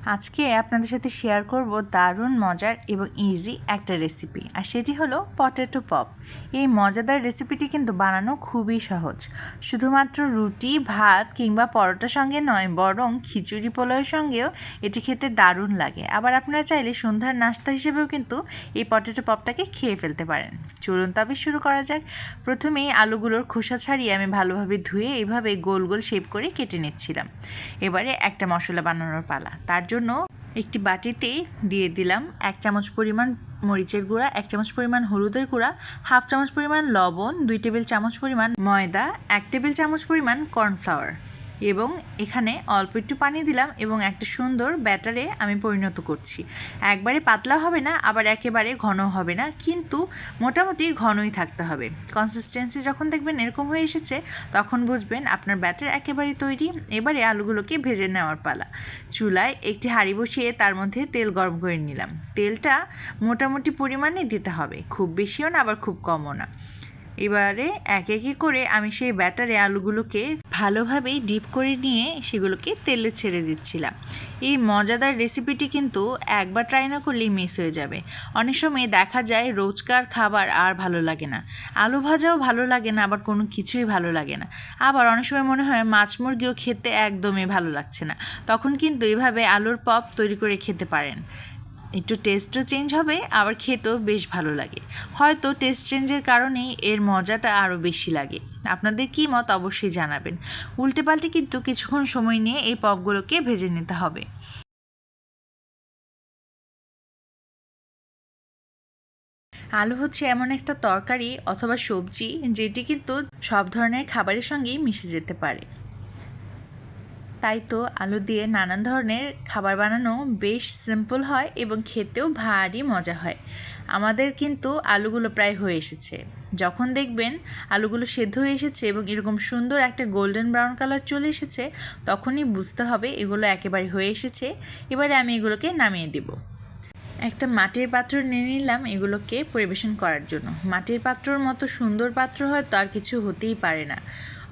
আজকে আপনাদের সাথে শেয়ার করব দারুণ মজার এবং ইজি একটা রেসিপি, আর সেটি হলো পটেটো পপ। এই মজাদার রেসিপিটি কিন্তু বানানো খুবই সহজ। শুধুমাত্র রুটি, ভাত কিংবা পরোটার সঙ্গে নয়, বরং খিচুড়ি পোলাওয়ের সঙ্গেও এটি খেতে দারুণ লাগে। আবার আপনারা চাইলে সন্ধ্যার নাস্তা হিসেবেও কিন্তু এই পটেটো পপটাকে খেয়ে ফেলতে পারেন। চলুন তবে শুরু করা যাক। প্রথমেই আলুগুলোর খোসা ছাড়িয়ে আমি ভালোভাবে ধুয়ে এইভাবে গোল গোল শেপ করে কেটে নিচ্ছিলাম। এবারে একটা মশলা বানানোর পালা। তার জন্য একটি বাটিতে দিয়ে দিলাম 1 চামচ পরিমাণ মরিচের গুঁড়া, 1 চামচ পরিমাণ হলুদের গুঁড়া, 1/2 চামচ পরিমাণ লবণ, 2 টেবিল চামচ পরিমাণ ময়দা, 1 টেবিল চামচ পরিমাণ কর্নফ্লাওয়ার এবং এখানে অল্প একটু পানি দিলাম এবং একটা সুন্দর ব্যাটারে আমি পরিণত করছি। একবারে পাতলা হবে না, আবার একেবারে ঘন হবে না, কিন্তু মোটামুটি ঘনই থাকতে হবে। কনসিস্টেন্সি যখন দেখবেন এরকম হয়ে এসেছে, তখন বুঝবেন আপনার ব্যাটার একেবারে তৈরি। এবারে আলুগুলোকে ভেজে নেওয়ার পালা। চুলায় একটি হাঁড়ি বসিয়ে তার মধ্যে তেল গরম করে নিলাম। তেলটা মোটামুটি পরিমাণে দিতে হবে, খুব বেশিও না আবার খুব কমও না। এবারে এক একে করে আমি সেই ব্যাটারে আলুগুলোকে ভালোভাবেই ডিপ করে নিয়ে সেগুলোকে তেলে ছেড়ে দিচ্ছিলাম। এই মজাদার রেসিপিটি কিন্তু একবার ট্রাই না করলেই মিস হয়ে যাবে। অনেক সময় দেখা যায় রোজকার খাবার আর ভালো লাগে না, আলু ভাজাও ভালো লাগে না, আবার কোনো কিছুই ভালো লাগে না। আবার অনেক সময় মনে হয় মাছ মুরগিও খেতে একদমই ভালো লাগছে না, তখন কিন্তু এভাবে আলুর পপ তৈরি করে খেতে পারেন। একটু টেস্টও চেঞ্জ হবে, আবার খেতেও বেশ ভালো লাগে। হয়তো টেস্ট চেঞ্জের কারণেই এর মজাটা আরও বেশি লাগে। আপনাদের কী মত অবশ্যই জানাবেন। উল্টে পাল্টে কিন্তু কিছুক্ষণ সময় নিয়ে এই পপগুলোকে ভেজে নিতে হবে। আলু হচ্ছে এমন একটা তরকারি অথবা সবজি যেটি কিন্তু সব ধরনের খাবারের সঙ্গেই মিশে যেতে পারে। তাই তো আলু দিয়ে নানান ধরনের খাবার বানানো বেশ সিম্পল হয় এবং খেতেও ভারী মজা হয়। আমাদের কিন্তু আলুগুলো প্রায় হয়ে এসেছে। যখন দেখবেন আলুগুলো সেদ্ধ হয়ে এসেছে এবং এরকম সুন্দর একটা গোল্ডেন ব্রাউন কালার চলে এসেছে, তখনই বুঝতে হবে এগুলো একেবারে হয়ে এসেছে। এবারে আমি এগুলোকে নামিয়ে দেব। একটা মাটির পাত্র নিয়ে নিলাম এগুলোকে পরিবেশন করার জন্য। মাটির পাত্রর মতো সুন্দর পাত্র হয়তো আর কিছু হতেই পারে না।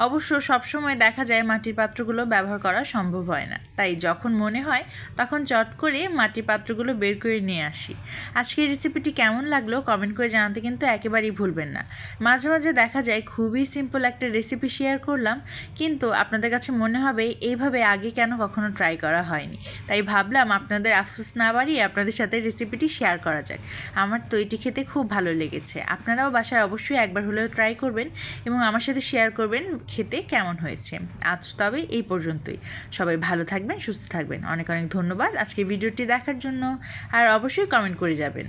অবশ্য সবসময় দেখা যায় মাটির পাত্রগুলো ব্যবহার করা সম্ভব হয় না, তাই যখন মনে হয় তখন চট করে মাটির পাত্রগুলো বের করে নিয়ে আসি। আজকের রেসিপিটি কেমন লাগলো কমেন্ট করে জানাতে কিন্তু একেবারেই ভুলবেন না। মাঝে মাঝে দেখা যায় খুবই সিম্পল একটা রেসিপি শেয়ার করলাম, কিন্তু আপনাদের কাছে মনে হবে এইভাবে আগে কেন কখনো ট্রাই করা হয়নি। তাই ভাবলাম আপনাদের আফসোস না বাড়িয়ে আপনাদের সাথে রেসিপিটি শেয়ার করা যাক। আমার তো এটি খেতে খুব ভালো লেগেছে। আপনারাও বাসায় অবশ্যই একবার হলেও ট্রাই করবেন এবং আমার সাথে শেয়ার করবেন খেতে কেমন হয়েছে। আজ তবে এই পর্যন্তই। সবাই ভালো থাকবেন, সুস্থ থাকবেন। অনেক অনেক ধন্যবাদ আজকে ভিডিওটি দেখার জন্য, আর অবশ্যই কমেন্ট করে যাবেন।